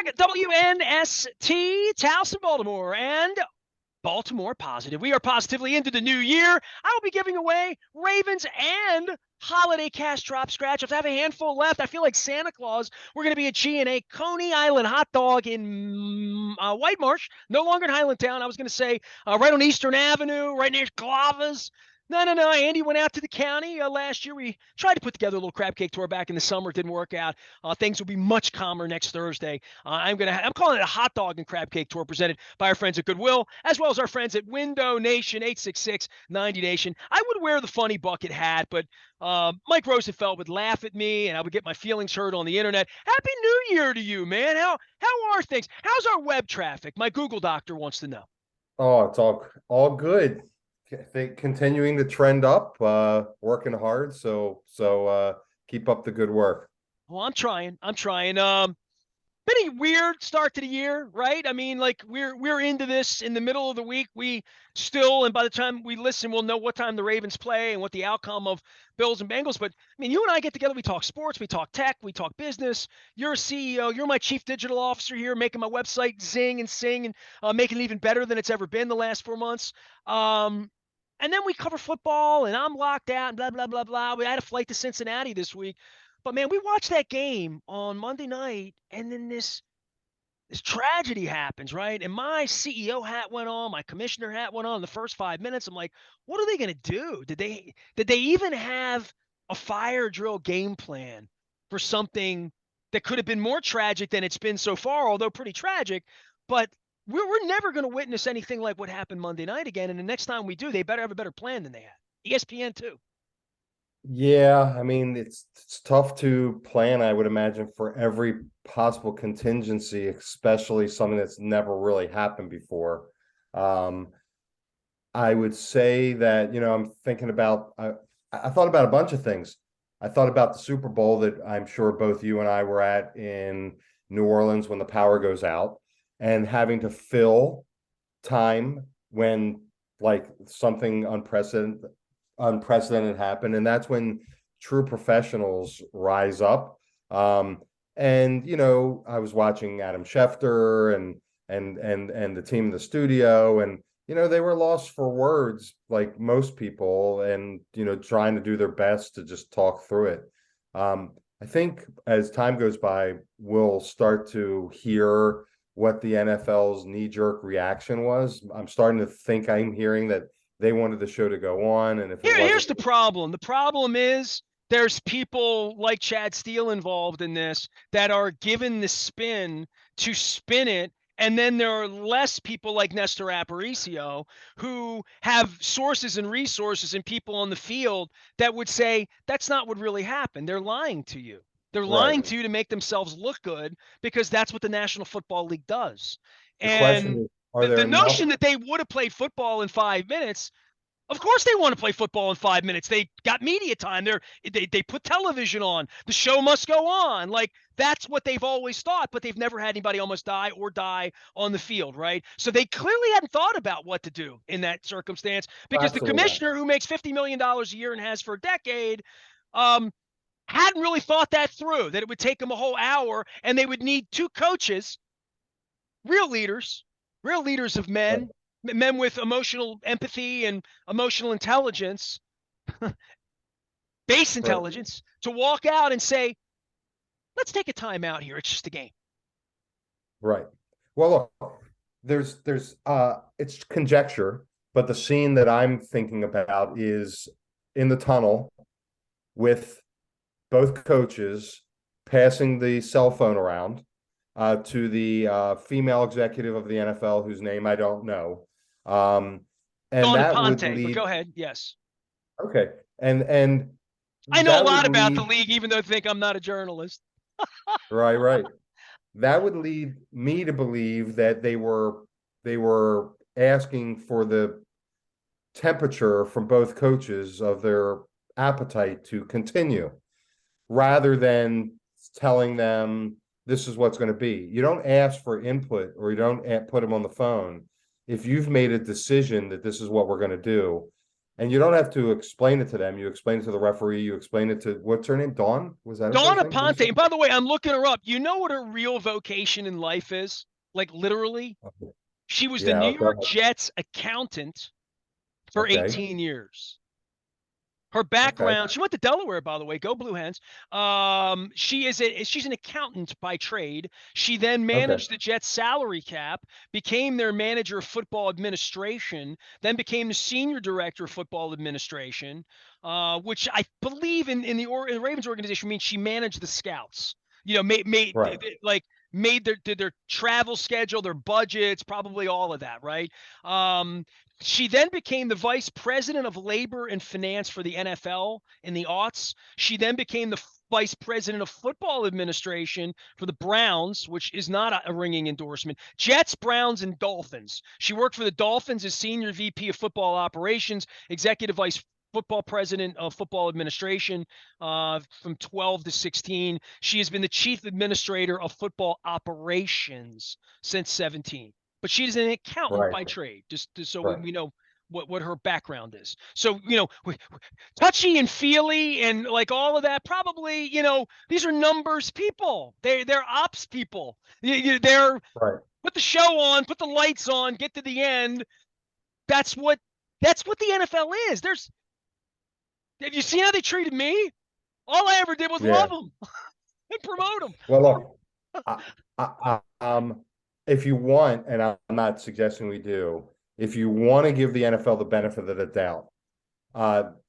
flag, WNST, Towson, Baltimore, and Baltimore Positive. We are positively into the new year. I will be giving away Ravens and holiday cash drop scratch-offs. I have a handful left. I feel like Santa Claus. We're going to be at G&A Coney Island Hot Dog in White Marsh, no longer in Highlandtown. I was going to say right on Eastern Avenue, right near Glavas. No. Andy went out to the county last year. We tried to put together a little crab cake tour back in the summer. It didn't work out. Things will be much calmer next Thursday. I'm calling it a hot dog and crab cake tour presented by our friends at Goodwill, as well as our friends at Window Nation, 866-90 Nation. I would wear the funny bucket hat, but Mike Rosenfeld would laugh at me, and I would get my feelings hurt on the internet. Happy New Year to you, man. How are things? How's our web traffic? My Google doctor wants to know. Oh, it's all good. I think continuing to trend up, working hard. So keep up the good work. Well, I'm trying. Been a weird start to the year, right? I mean, like we're into this in the middle of the week. We still, and by the time we listen, we'll know what time the Ravens play and what the outcome of Bills and Bengals. But I mean, you and I get together, we talk sports, we talk tech, we talk business. You're a CEO, you're my chief digital officer here, making my website zing and sing and making it even better than it's ever been the last 4 months. And then we cover football, and I'm locked out, and blah, blah, blah, blah. We had a flight to Cincinnati this week. But, man, we watched that game on Monday night, and then this tragedy happens, right? And my CEO hat went on, my commissioner hat went on in the first 5 minutes. I'm like, what are they going to do? Did they even have a fire drill game plan for something that could have been more tragic than it's been so far, although pretty tragic? But we're never going to witness anything like what happened Monday night again. And the next time we do, they better have a better plan than they had. ESPN too. Yeah, I mean it's tough to plan, I would imagine, for every possible contingency, especially something that's never really happened before. Um, I would say that, I'm thinking about I thought about a bunch of things. I thought about the Super Bowl that I'm sure both you and I were at in New Orleans when the power goes out, and having to fill time when like something unprecedented happened, and that's when true professionals rise up. And I was watching Adam Schefter and the team in the studio, and they were lost for words like most people, and trying to do their best to just talk through it. I think as time goes by, we'll start to hear what the NFL's knee-jerk reaction was. I'm starting to think I'm hearing that they wanted the show to go on, and if it wasn't, Here's the problem. The problem is there's people like Chad Steele involved in this that are given the spin to spin it. And then there are less people like Nestor Aparicio who have sources and resources and people on the field that would say that's not what really happened. They're lying to you. They're lying right. to you to make themselves look good because that's what the National Football League does. The question And is, are the there enough? notion that they would have played football in 5 minutes, of course they want to play football in 5 minutes. They got media time. They put television on. The show must go on. Like that's what they've always thought, but they've never had anybody almost die or die on the field, right? So they clearly hadn't thought about what to do in that circumstance because the Absolutely not. commissioner who makes $50 million a year and has for a decade hadn't really thought that through, that it would take them a whole hour and they would need two coaches, real leaders of Right. men with emotional empathy and emotional intelligence, base Right. intelligence, to walk out and say, let's take a time out here. It's just a game. Right. Well, look, it's conjecture, but the scene that I'm thinking about is in the tunnel with both coaches passing the cell phone around to the female executive of the NFL, whose name I don't know. And Dawn that would Aponte, but lead, go ahead. Yes. okay. And I know a that would lot about the lead, league, even though I think I'm not a journalist. right. That would lead me to believe that they were asking for the temperature from both coaches of their appetite to continue, rather than telling them this is what's going to be. You don't ask for input, or you don't put them on the phone if you've made a decision that this is what we're going to do. And you don't have to explain it to them. You explain it to the referee. You explain it to, what's her name? Dawn? Was that her Donna first name? What did Ponte. you And by the way, I'm looking her up. You know what her real vocation in life is? Like literally, say? she was the Yeah. New York Jets accountant for Okay. 18 years. Her Okay. background, she went to Delaware, by the way. Go Blue Hens. She's an accountant by trade. She then Okay. managed the Jets salary cap, became their manager of football administration, then became the senior director of football administration, which I believe in the Ravens organization means she managed the scouts. You know, Right. made their travel schedule, their budgets, probably all of that, right? She then became the vice president of labor and finance for the NFL in the aughts. She then became the vice president of football administration for the Browns, which is not a ringing endorsement. Jets, Browns, and Dolphins. She worked for the Dolphins as senior VP of football operations, executive vice football president of football administration from 12 to 16. She has been the chief administrator of football operations since 17, but she's an accountant Right. by trade, just so Right. we know what her background is. So, touchy and feely and like all of that, probably, these are numbers people. They're ops people. They're Right. put the show on, put the lights on, get to the end. That's what the NFL is. Have you seen how they treated me? All I ever did was love Yeah. them and promote them. Well, look, I, if you want, and I'm not suggesting we do, if you want to give the NFL the benefit of the doubt,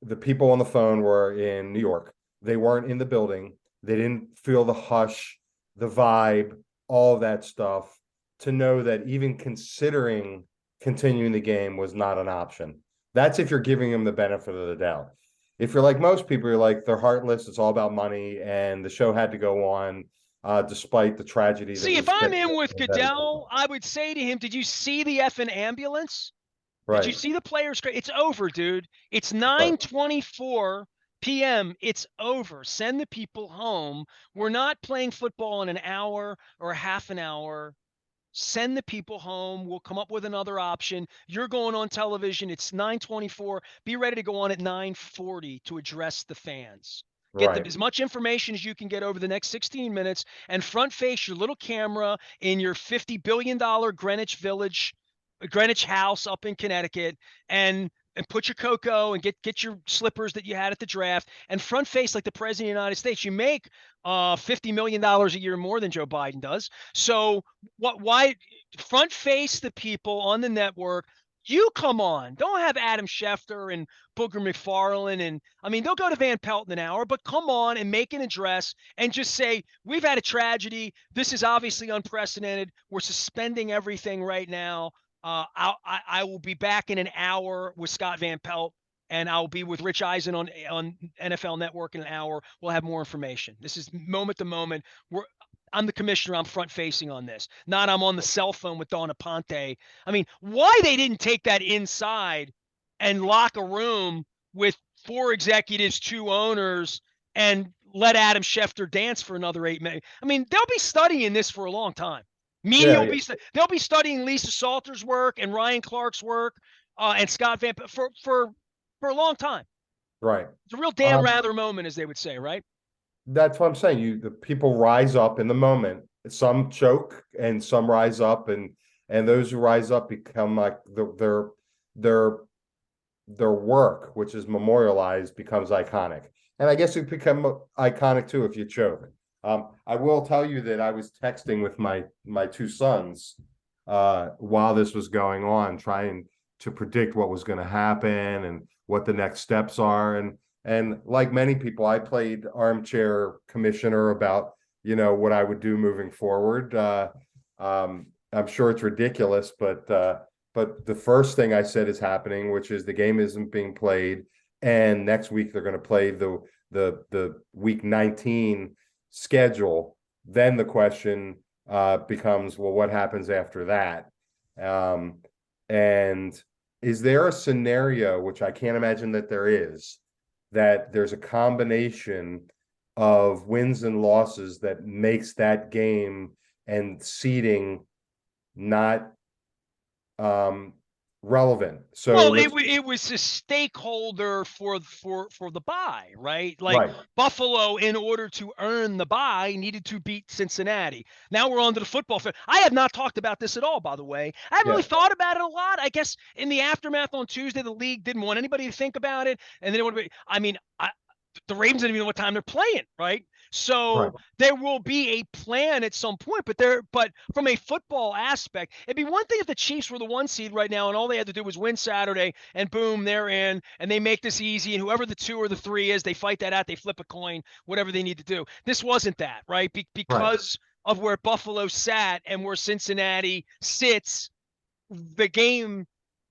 the people on the phone were in New York. They weren't in the building. They didn't feel the hush, the vibe, all that stuff to know that even considering continuing the game was not an option. That's if you're giving them the benefit of the doubt. If you're like most people, you're like, they're heartless. It's all about money, and the show had to go on, despite the tragedy that See, if was I'm that. in with Goodell, I would say to him, "Did you see the effing ambulance? Did you Right, see the players? It's over, dude. It's right, 9:24 p.m. It's over. Send the people home. We're not playing football in an hour or half an hour. Send the people home. We'll come up with another option. You're going on television. It's 9:24. Be ready to go on at 9:40 to address the fans. Get them right, as much information as you can get over the next 16 minutes and front face your little camera in your $50 billion Greenwich house up in Connecticut and put your cocoa and get your slippers that you had at the draft and front face like the president of the United States. You make $50 million a year more than Joe Biden does. So why front face the people on the network? You come on. Don't have Adam Schefter and Booger McFarlane. And I mean, they'll go to Van Pelt in an hour, but come on and make an address and just say, we've had a tragedy. This is obviously unprecedented. We're suspending everything right now. I will be back in an hour with Scott Van Pelt, and I'll be with Rich Eisen on NFL Network in an hour. We'll have more information. This is moment to moment. I'm the commissioner. I'm front facing on this. Not I'm on the cell phone with Donna Ponte. I mean, why they didn't take that inside and lock a room with 4 executives, 2 owners, and let Adam Schefter dance for another 8 minutes. I mean, they'll be studying this for a long time. Media yeah, will yeah, they'll be studying Lisa Salter's work and Ryan Clark's work and Scott Van for a long time. right. It's a real Dan Um, Rather moment, as they would say, right? That's what I'm saying. The people rise up in the moment. Some choke and some rise up, and those who rise up become like their their work, which is memorialized, becomes iconic. And I guess it become iconic too if you choke. I will tell you that I was texting with my 2 sons while this was going on, trying to predict what was going to happen and what the next steps are. And like many people, I played armchair commissioner about what I would do moving forward. I'm sure it's ridiculous, but the first thing I said is happening, which is the game isn't being played, and next week they're going to play the week 19 schedule. Then the question becomes, well, what happens after that? Um, and is there a scenario, which I can't imagine that there is, that there's a combination of wins and losses that makes that game and seeding not relevant. So Well, let's it was a stakeholder for the bye, right? Like right, Buffalo, in order to earn the bye, needed to beat Cincinnati. Now we're on to the football field. I have not talked about this at all, by the way. I haven't really yeah, thought about it a lot. I guess in the aftermath on Tuesday, the league didn't want anybody to think about it, and then it would be. I mean, the Ravens didn't even know what time they're playing, right? right, So there will be a plan at some point, but from a football aspect, it'd be one thing if the Chiefs were the 1 seed right now and all they had to do was win Saturday and boom, they're in and they make this easy and whoever the 2 or the 3 is, they fight that out, they flip a coin, whatever they need to do. This wasn't that, right? right, Because of where Buffalo sat and where Cincinnati sits, the game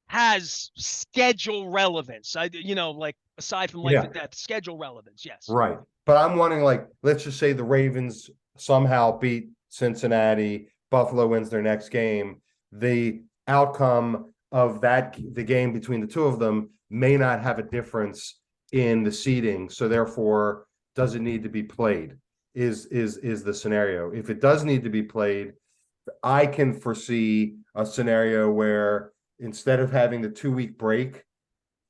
has schedule relevance. Like aside from life yeah, and death, schedule relevance. Yes. right. But I'm wondering, like, let's just say the Ravens somehow beat Cincinnati, Buffalo wins their next game. The outcome of the game between the two of them may not have a difference in the seeding. So therefore, does it need to be played? Is the scenario. If it does need to be played, I can foresee a scenario where instead of having the 2 week break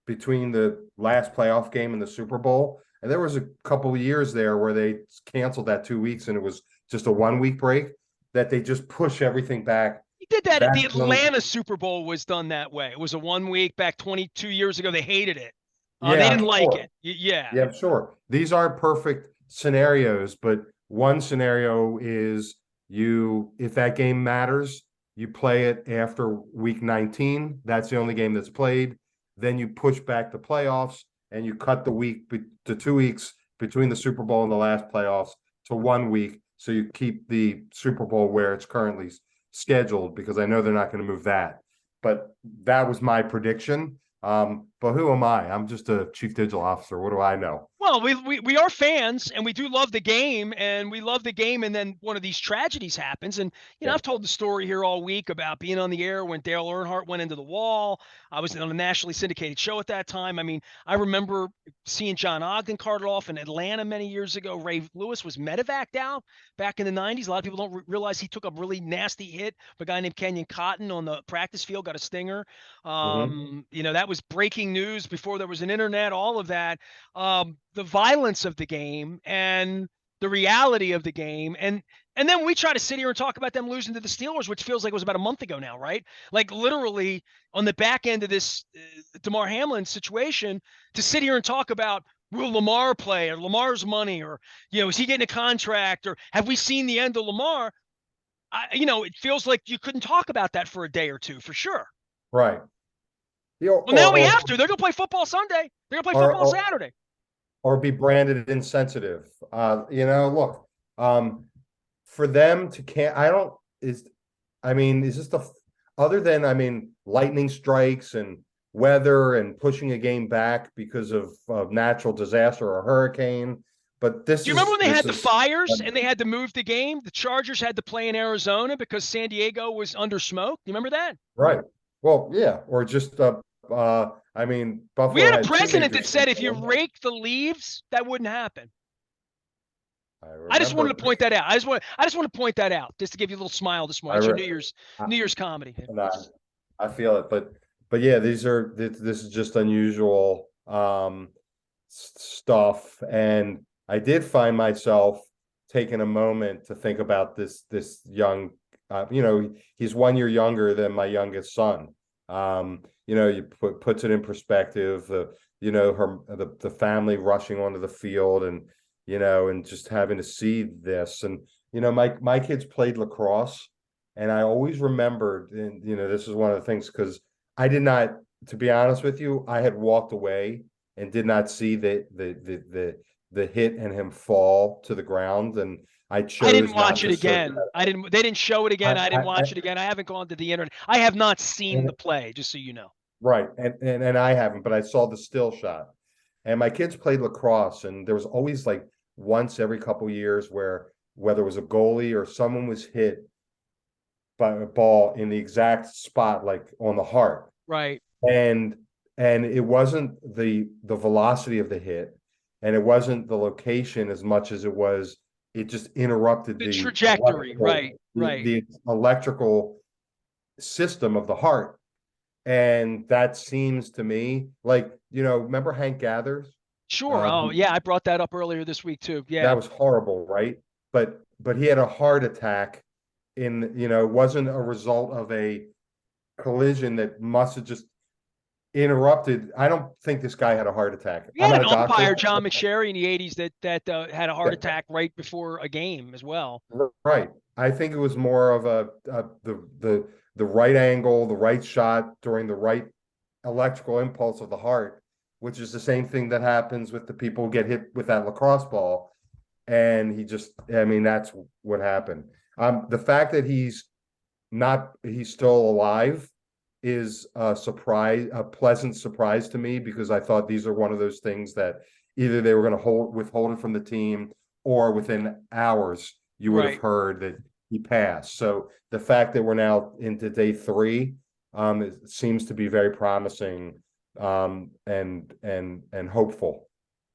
between the last playoff game and the Super Bowl, and there was a couple of years there where they canceled that 2 weeks and it was just a 1 week break, that they just push everything back. He did that at That's the the only, Atlanta Super Bowl was done that way. It was a 1 week back 22 years ago. They hated it. They yeah, I'm didn't like sure. it. Yeah. Yeah, sure. These aren't perfect scenarios, but one scenario is if that game matters, you play it after week 19. That's the only game that's played. Then you push back the playoffs and you cut the week to 2 weeks between the Super Bowl and the last playoffs to 1 week. So you keep the Super Bowl where it's currently scheduled because I know they're not going to move that. But that was my prediction. But who am I? I'm just a chief digital officer. What do I know? Well, we are fans and we do love the game and we love the game. And then one of these tragedies happens. And, Yeah. I've told the story here all week about being on the air when Dale Earnhardt went into the wall. I was on a nationally syndicated show at that time. I mean, I remember seeing John Ogden carted off in Atlanta many years ago. Ray Lewis was medevaced out back in the 90s. A lot of people don't realize he took a really nasty hit. A guy named Kenyon Cotton on the practice field got a stinger. Mm-hmm. That was breaking news before there was an internet, all of that. The violence of the game and the reality of the game. And then we try to sit here and talk about them losing to the Steelers, which feels like it was about a month ago now, right? Like literally on the back end of this DeMar Hamlin situation, to sit here and talk about will Lamar play or Lamar's money or, is he getting a contract or have we seen the end of Lamar? It feels like you couldn't talk about that for a day or two for sure. Right. Well, now we have to. They're going to play football Sunday. They're going to play or football or Saturday. or be branded insensitive. Look, for them to can't. I don't is. I mean, is this other than lightning strikes and weather and pushing a game back because of natural disaster or hurricane? But Do you remember when they had the uh, fires and they had to move the game? The Chargers had to play in Arizona because San Diego was under smoke. You remember that? right. Well, yeah, or just We Buffalo had a had two president major that said if you storms. rake the leaves, that wouldn't happen. I I just wanted remember. to point that out. I just want to point that out just to give you a little smile this I, morning. That's your re- I New Year's comedy. and I feel it, but yeah, this is just unusual stuff, and I did find myself taking a moment to think about this young, he's 1 year younger than my youngest son. You puts it in perspective. The family rushing onto the field and just having to see this and my kids played lacrosse and I always remembered, and this is one of the things because I did not, to be honest with you, I had walked away and did not see the hit and him fall to the ground, and I I didn't chose not watch it to search again. that. They didn't show it again. I didn't I watch it again. I haven't gone to the internet. I have not seen and, the play, just so you know. right, and I haven't, but I saw the still shot. And my kids played lacrosse, and there was always like once every couple years where whether it was a goalie or someone was hit by a ball in the exact spot, like on the heart. Right. And it wasn't the velocity of the hit, and it wasn't the location as much as it just interrupted The trajectory. Right. Right. the electrical system of the heart. And that seems to me like, remember Hank Gathers? Sure. Oh, Um, yeah, I brought that up earlier this week too. that Yeah. was horrible, right? But he had a heart attack it wasn't a result of a collision that must have just interrupted. I don't think this guy had a heart attack. We I'm had not an a doctor. umpire, John McSherry, in the '80s that had a heart Yeah, attack right before a game as well. right. I think it was more of the right angle, the right shot during the right electrical impulse of the heart, which is the same thing that happens with the people who get hit with that lacrosse ball. And I mean, that's what happened. The fact that he's still alive is a pleasant surprise to me, because I thought these are one of those things that either they were going to withhold it from the team, or within hours you would have Right. heard that he passed. So the fact that we're now into day three, it seems to be very promising, and hopeful.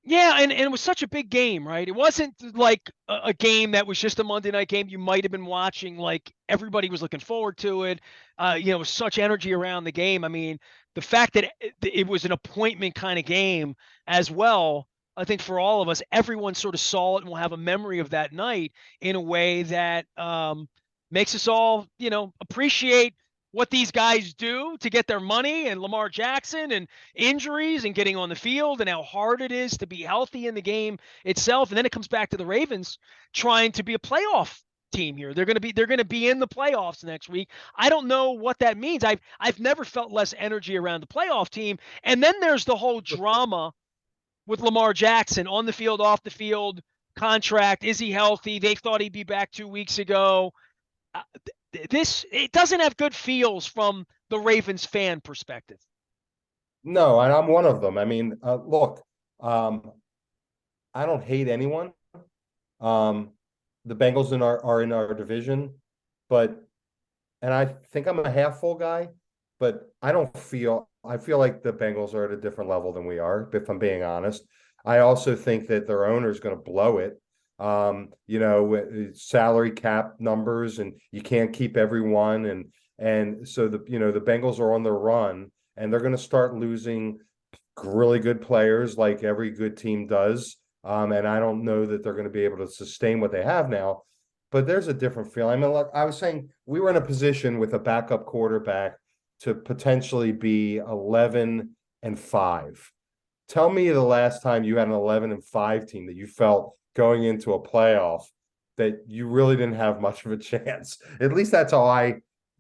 Yeah, and it was such a big game, right? It wasn't like a game that was just a Monday night game you might have been watching. Like everybody was looking forward to it. Such energy around the game. I mean, the fact that it was an appointment kind of game as well. I think for all of us, everyone sort of saw it and will have a memory of that night in a way that makes us all, appreciate what these guys do to get their money, and Lamar Jackson and injuries and getting on the field and how hard it is to be healthy in the game itself. And then it comes back to the Ravens trying to be a playoff team here. They're going to be in the playoffs next week. I don't know what that means. I've never felt less energy around the playoff team. And then there's the whole drama with Lamar Jackson on the field, off the field, contract. Is he healthy? They thought he'd be back 2 weeks ago. Uh, it doesn't have good feels from the Ravens fan perspective. No, and I'm one of them. I mean, look, um, I don't hate anyone. Um, the Bengals are in our division, but and I think I'm a half full guy, but I feel like the Bengals are at a different level than we are, if I'm being honest. I also think that their owner is going to blow it. Salary cap numbers, and you can't keep everyone, and so the Bengals are on their run, and they're going to start losing really good players like every good team does. And I don't know that they're going to be able to sustain what they have now, but there's a different feeling. I mean, like I was saying, we were in a position with a backup quarterback to potentially be 11-5. Tell me the last time you had an 11-5 team that you felt going into a playoff that you really didn't have much of a chance. That's how I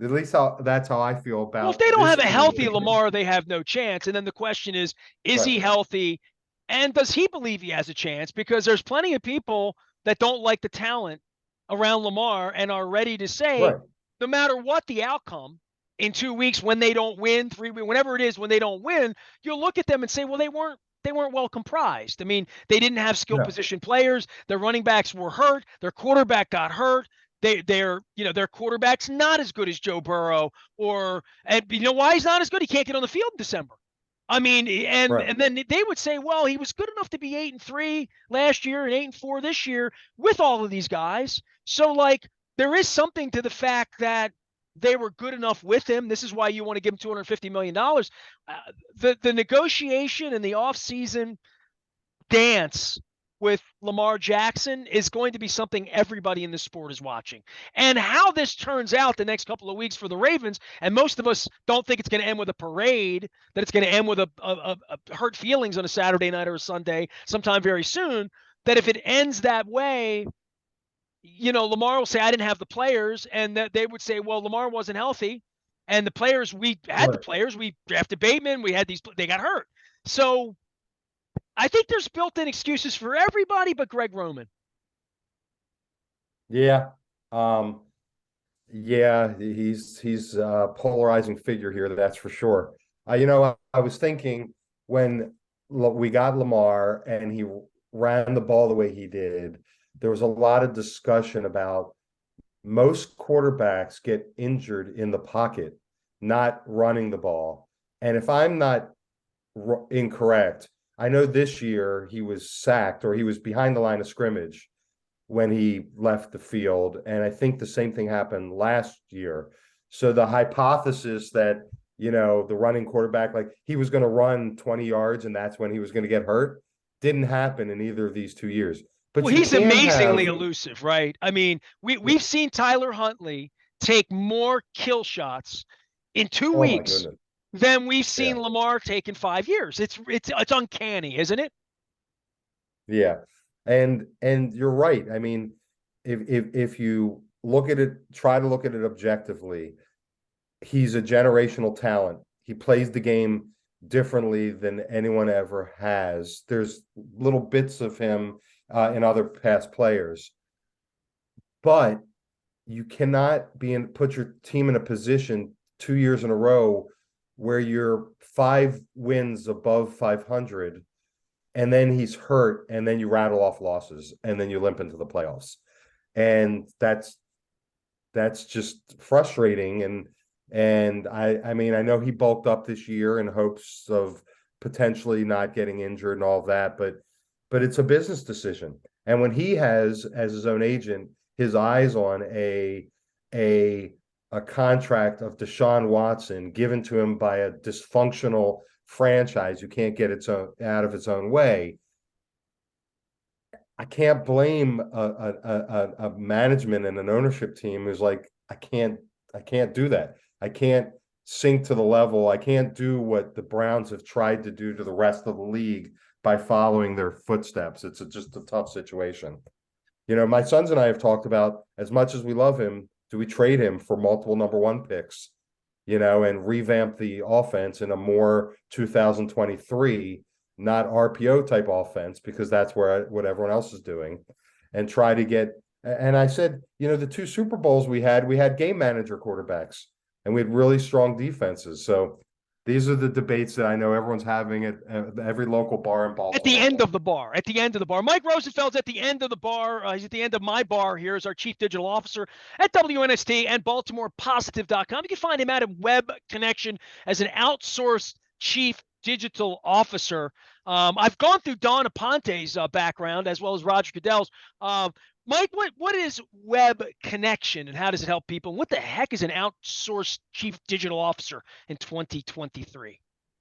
feel Well, if about they don't this have a team. healthy Lamar, they have no chance. And then the question is Right, he healthy? And does he believe he has a chance? Because there's plenty of people that don't like the talent around Lamar and are ready to say, right, no matter what the outcome in 2 weeks, when they don't win, 3 weeks, whenever it is, when they don't win, you'll look at them and say, well, they weren't well comprised. I mean, they didn't have skill no, position players. Their running backs were hurt. Their quarterback got hurt. Their quarterback's not as good as Joe Burrow, and you know why he's not as good? He can't get on the field in December. I mean, and right. and then they would say, well, he was good enough to be 8-3 last year and 8-4 this year with all of these guys. So like there is something to the fact that they were good enough with him. This is why you want to give him $250 million. The negotiation and the offseason dance with Lamar Jackson is going to be something everybody in the sport is watching. And how this turns out the next couple of weeks for the Ravens, and most of us don't think it's going to end with a parade, that it's going to end with a hurt feelings on a Saturday night or a Sunday sometime very soon, that if it ends that way, Lamar will say, I didn't have the players, and that they would say, well, Lamar wasn't healthy. And the players, we had the Right. players, we drafted Bateman, we had they got hurt. So I think there's built-in excuses for everybody but Greg Roman. Yeah. Um, yeah, he's a polarizing figure here, that's for sure. I was thinking when we got Lamar and he ran the ball the way he did, there was a lot of discussion about most quarterbacks get injured in the pocket, not running the ball. And if I'm not incorrect, I know this year he was sacked, or he was behind the line of scrimmage when he left the field. And I think the same thing happened last year. So the hypothesis that the running quarterback, like he was going to run 20 yards and that's when he was going to get hurt. Didn't happen in either of these 2 years. But Well, you he's can amazingly have, elusive, right? I mean, we've seen Tyler Huntley take more kill shots in two oh my weeks goodness. than we've seen Yeah. Lamar take in 5 years. It's uncanny, isn't it? Yeah. And you're right. I mean, if you look at it, try to look at it objectively, he's a generational talent. He plays the game differently than anyone ever has. There's little bits of him in other past players, but you cannot put your team in a position 2 years in a row where you're 5 wins above 500 and then he's hurt and then you rattle off losses and then you limp into the playoffs. And that's just frustrating. And I mean, I know he bulked up this year in hopes of potentially not getting injured and all of that, but it's a business decision. And when he has, as his own agent, his eyes on a a contract of Deshaun Watson given to him by a dysfunctional franchise who can't get its own out of its own way, I can't blame a management and an ownership team who's like, I can't do that. I can't sink to the level. I can't do what the Browns have tried to do to the rest of the league by following their footsteps. It's just a tough situation. My sons and I have talked about, as much as we love him, do we trade him for multiple number one picks, and revamp the offense in a more 2023, not RPO type offense, because that's what everyone else is doing, and try to get. And I said, the two Super Bowls we had game manager quarterbacks, and we had really strong defenses. So these are the debates that I know everyone's having at every local bar in At the Baltimore. end of the bar. At the end of the bar. Mike Rosenfeld's at the end of the bar. He's at the end of my bar here as our chief digital officer at WNST and BaltimorePositive.com. You can find him out at Web Connection as an outsourced chief digital officer. I've gone through Don Aponte's background as well as Roger Goodell's. Mike, what is Web Connection and how does it help people? And what the heck is an outsourced chief digital officer in 2023?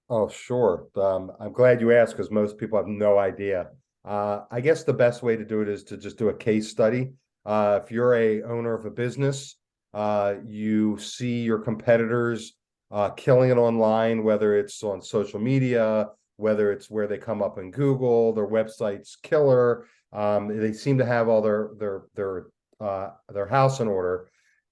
Oh, sure. I'm glad you asked because most people have no idea. I guess the best way to do it is to just do a case study. If you're a owner of a business, you see your competitors killing it online, whether it's on social media, whether it's where they come up in Google, their website's killer. They seem to have all their house in order,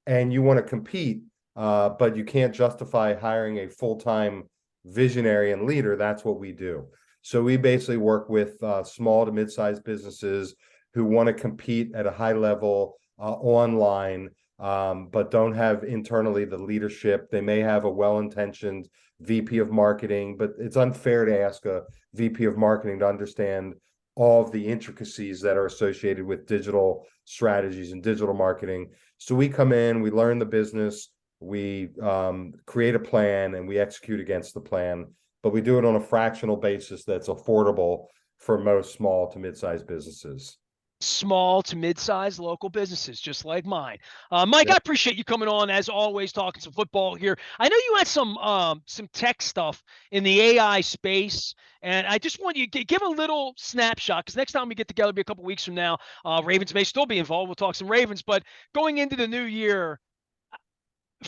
and you want to compete, but you can't justify hiring a full-time visionary and leader. That's what we do. So we basically work with small to mid-sized businesses who want to compete at a high level online, but don't have internally the leadership. They may have a well-intentioned VP of marketing, but it's unfair to ask a VP of marketing to understand all of the intricacies that are associated with digital strategies and digital marketing. So we come in, we learn the business, we create a plan, and we execute against the plan, but we do it on a fractional basis that's affordable for most small to mid-sized businesses. Small to mid-sized local businesses, just like mine. Mike, I Yep. appreciate you coming on as always, talking some football here. I know you had some tech stuff in the AI space, and I just want you to give a little snapshot because next time we get together, it'll be a couple weeks from now. Ravens may still be involved. We'll talk some Ravens, but going into the new year,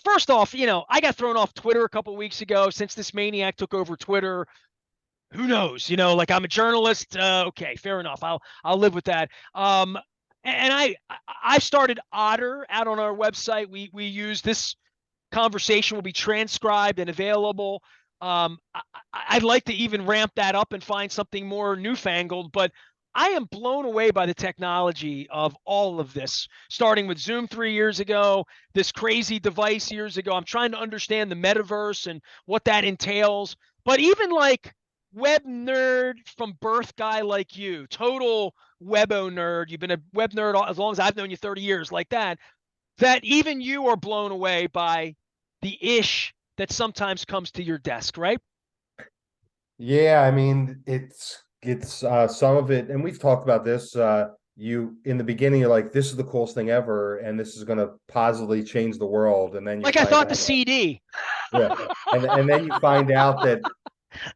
first off, I got thrown off Twitter a couple weeks ago since this maniac took over Twitter. Who knows? Like I'm a journalist. Okay, fair enough. I'll live with that. And I started Otter out on our website. We use this conversation will be transcribed and available. I'd like to even ramp that up and find something more newfangled, but I am blown away by the technology of all of this, starting with Zoom 3 years ago, this crazy device years ago. I'm trying to understand the metaverse and what that entails. But even like web nerd from birth guy like you, total webo nerd, you've been a web nerd as long as I've known you, 30 years, like that even you are blown away by the ish that sometimes comes to your desk, right? Yeah, I mean, it's some of it, and we've talked about this. You in the beginning, you're like, this is the coolest thing ever, and this is going to positively change the world, and then you Like I find thought the out, CD. Yeah. And then you find out that,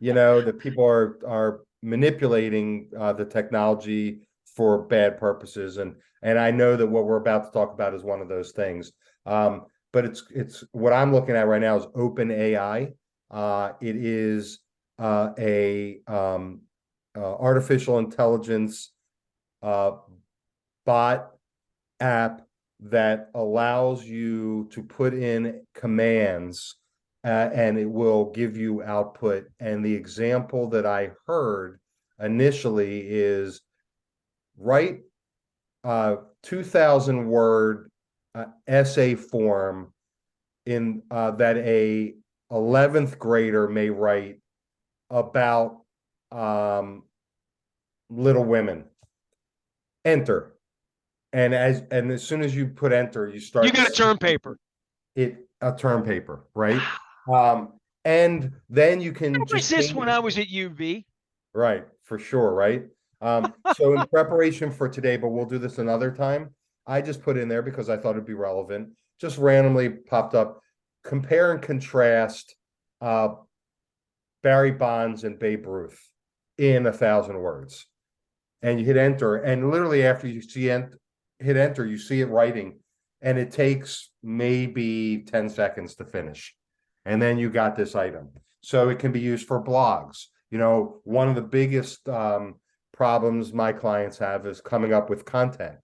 that people are manipulating the technology for bad purposes. And I know that what we're about to talk about is one of those things. But it's what I'm looking at right now is Open AI. It is a artificial intelligence uh, bot app that allows you to put in commands and it will give you output. And the example that I heard initially is write 2,000 word essay form in that a 11th grader may write about Little Women. Enter. And as soon as you put enter, you You start to got a see term paper. a term paper, right? And then you can I just resist change when I was at UV. right, for sure, right? So in preparation for today, but we'll do this another time, I just put in there because I thought it'd be relevant, just randomly popped up, compare and contrast uh Barry Bonds and Babe Ruth in 1,000 words. And you hit enter, and literally after you hit enter, you see it writing, and it takes maybe 10 seconds to finish. And then you got this item. So it can be used for blogs. One of the biggest problems my clients have is coming up with content.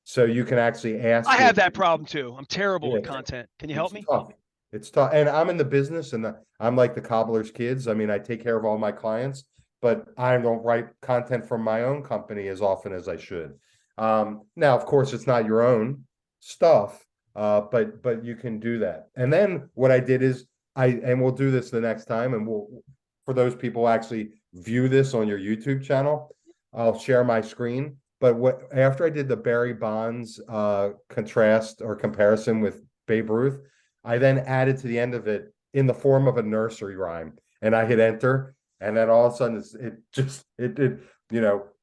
So you can actually I ask have it. that problem too. I'm terrible Yeah, with content. Can you help it's me? tough. It's tough. And I'm in the business and I'm like the cobbler's kids. I mean, I take care of all my clients, but I don't write content from my own company as often as I should. Now, of course, it's not your own stuff, but you can do that. And then what I did is and we'll do this the next time, and for those people who actually view this on your YouTube channel, I'll share my screen. But after I did the Barry Bonds contrast or comparison with Babe Ruth, I then added to the end of it in the form of a nursery rhyme, and I hit enter, and then all of a sudden it did,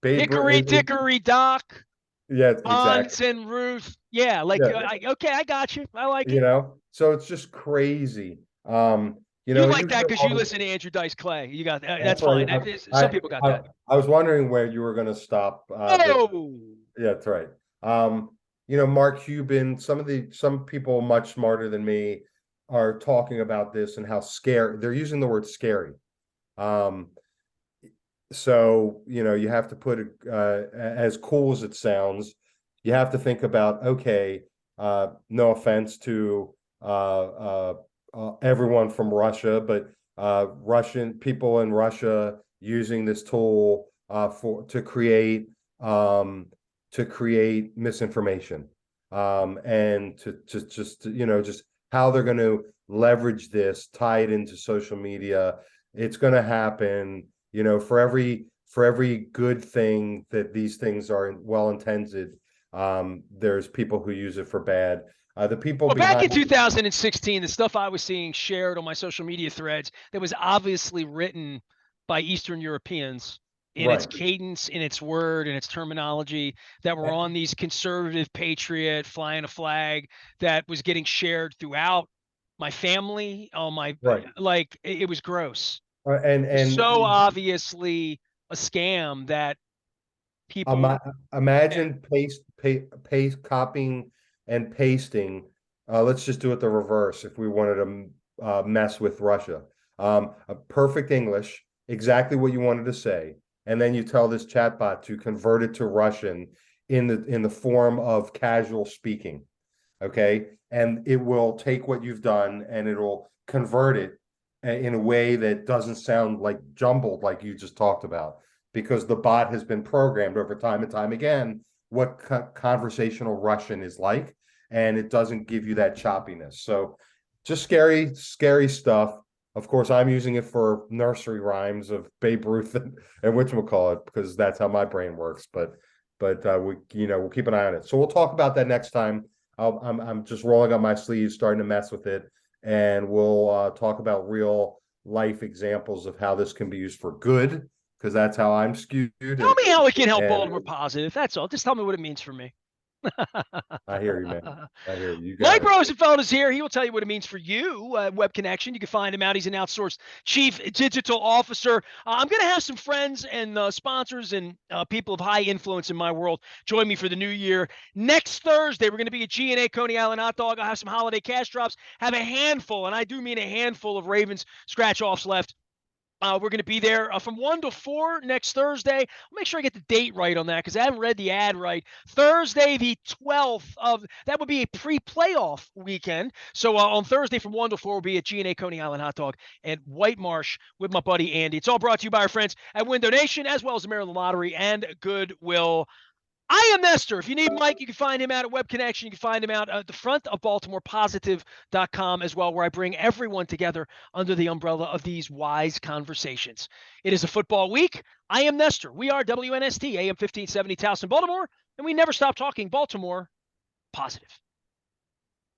Babe Hickory Ruth. dickory dock, Yeah, exactly. Bonds and Ruth. Yeah, like Yeah, okay, I got you. I like it. so it's just crazy. You And like you've that heard because all you this. listen to Andrew Dice Clay. You got that's That's fine. right. Some people got that. I was wondering where you were going to stop, but Oh, yeah, that's right. Mark Cuban, some people much smarter than me are talking about this and how scary they're using the word scary. Um, so you have to put it as cool as it sounds, you have to think about, okay, no offense to everyone from Russia, but Russian people in Russia using this tool for to create misinformation, and to just how they're going to leverage this, tie it into social media. It's going to happen. For every good thing that these things are well intended, there's people who use it for bad. The people well, back in behind. 2016, the stuff I was seeing shared on my social media threads that was obviously written by Eastern Europeans in its Right. cadence, in its word, in its terminology, that were on these conservative patriot flying a flag that was getting shared throughout my family. Oh my, Right. like it was gross. And It was so and obviously a scam that people. Yeah. imagine paste copying and pasting. Let's just do it the reverse if we wanted to mess with Russia. A perfect English, exactly what you wanted to say, and then you tell this chatbot to convert it to Russian in the form of casual speaking. Okay, and it will take what you've done and it'll convert it in a way that doesn't sound like jumbled like you just talked about, because the bot has been programmed over time and time again what conversational Russian is like, and it doesn't give you that choppiness. So just scary stuff. Of course, I'm using it for nursery rhymes of Babe Ruth and whatchamacallit, because that's how my brain works. But we'll keep an eye on it. So we'll talk about that next time. I'm just rolling up my sleeves, starting to mess with it, and we'll talk about real life examples of how this can be used for good, because that's how I'm skewed. Tell me how it can help And Baltimore positive. That's all. Just tell me what it means for me. I hear you, man. I hear you. You got Mike it. Rosenfeld is here. He will tell you what it means for you, Web Connection. You can find him out. He's an outsourced chief digital officer. I'm going to have some friends and sponsors and people of high influence in my world join me for the new year. Next Thursday, we're going to be at G&A Coney Island Hot Dog. I'll have some holiday cash drops, have a handful, and I do mean a handful of Ravens scratch-offs left. We're going to be there from 1 to 4 next Thursday. I'll make sure I get the date right on that because I haven't read the ad right. Thursday, the 12th of that would be a pre-playoff weekend. So on Thursday from 1 to 4, we'll be at G&A Coney Island Hot Dog and White Marsh with my buddy Andy. It's all brought to you by our friends at Win Donation as well as the Maryland Lottery and Goodwill. I am Nestor. If you need Mike, you can find him out at Web Connection. You can find him out at the front of BaltimorePositive.com as well, where I bring everyone together under the umbrella of these wise conversations. It is a football week. I am Nestor. We are WNST, AM 1570 Towson, Baltimore, and we never stop talking Baltimore positive.